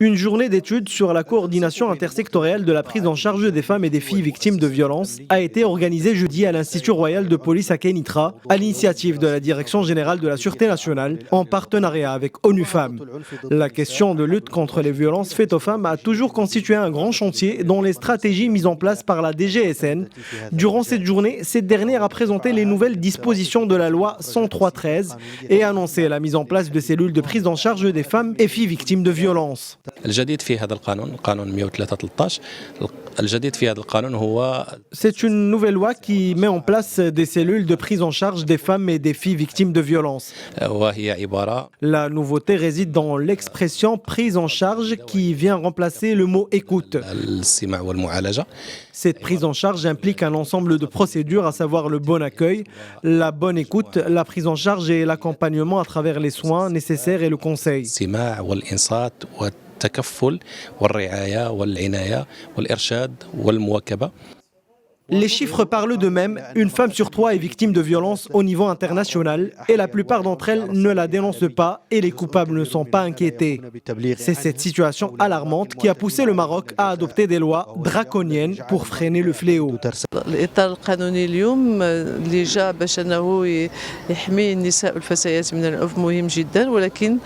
Une journée d'études sur la coordination intersectorielle de la prise en charge des femmes et des filles victimes de violences a été organisée jeudi à l'Institut royal de police à Kenitra, à l'initiative de la Direction générale de la Sûreté nationale, en partenariat avec ONU Femmes. La question de lutte contre les violences faites aux femmes a toujours constitué un grand chantier dans les stratégies mises en place par la DGSN. Durant cette journée, cette dernière a présenté les nouvelles dispositions de la loi 103/13 et annoncé la mise en place de cellules de prise en charge des femmes et filles victimes de violences. الجديد في هذا القانون 103/13 الجديد في هذا القانون هو C'est une nouvelle loi qui met en place des cellules de prise en charge des femmes et des filles victimes de violences. وهي عبارة La nouveauté réside dans l'expression prise en charge qui vient remplacer le mot écoute. الاستماع والمعالجة. Cette prise en charge implique un ensemble de procédures, à savoir le bon accueil, la bonne écoute, la prise en charge et l'accompagnement à travers les soins nécessaires et le conseil. الاستماع والإنصات والتكفل والرعاية والعناية والإرشاد والمواكبة. Les chiffres parlent d'eux-mêmes. Une femme sur 3 est victime de violences au niveau international et la plupart d'entre elles ne la dénoncent pas et les coupables ne sont pas inquiétés. C'est cette situation alarmante qui a poussé le Maroc à adopter des lois draconiennes pour freiner le fléau. الإطار القانوني اليوم اللي جاء باش أنه يحمي النساء والفتيات من العنف مهم جدا ولكن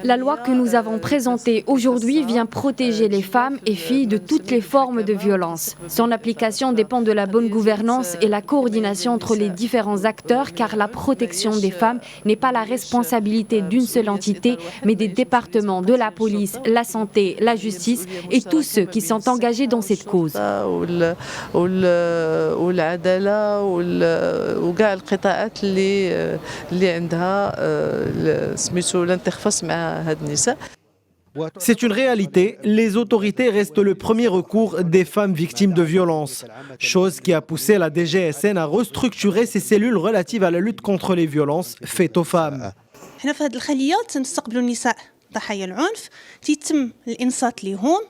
La loi que nous avons présentée aujourd'hui vient protéger les femmes et filles de toutes les formes de violence. Son application dépend de la bonne gouvernance et la coordination entre les différents acteurs car la protection des femmes n'est pas la responsabilité d'une seule entité mais des départements de la police, la santé, la justice et tous ceux qui sont engagés dans cette cause. والعدالة وكاع القطاعات اللي عندها سميتو الانترفاس مع هاد النساء. C'est une réalité, les autorités restent le premier recours des femmes victimes de violences, chose qui a poussé la DGSN à restructurer ses cellules relatives à la lutte contre les violences faites aux femmes. احنا في هذه الخليات نستقبلوا النساء ضحايا العنف تيتم الانصات ليهم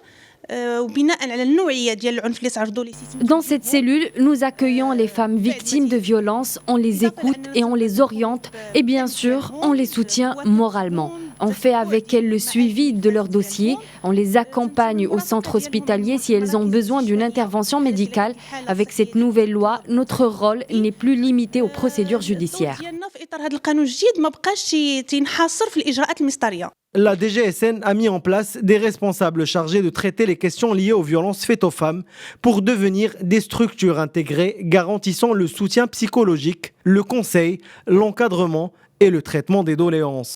وبناء على النوعيه ديال العنف اللي تعرضوا ليه. Dans cette cellule, nous accueillons les femmes victimes de violences, on les écoute et on les oriente et bien sûr, on les soutient moralement. On fait avec elles le suivi de leur dossier, on les accompagne au centre hospitalier si elles ont besoin d'une intervention médicale. Avec cette nouvelle loi, notre rôle n'est plus limité aux procédures judiciaires. في اطار هذا القانون الجديد ما بقاش تينحصر في الاجراءات المسطريه. La DGSN a mis en place des responsables chargés de traiter les questions liées aux violences faites aux femmes pour devenir des structures intégrées garantissant le soutien psychologique, le conseil, l'encadrement et le traitement des doléances.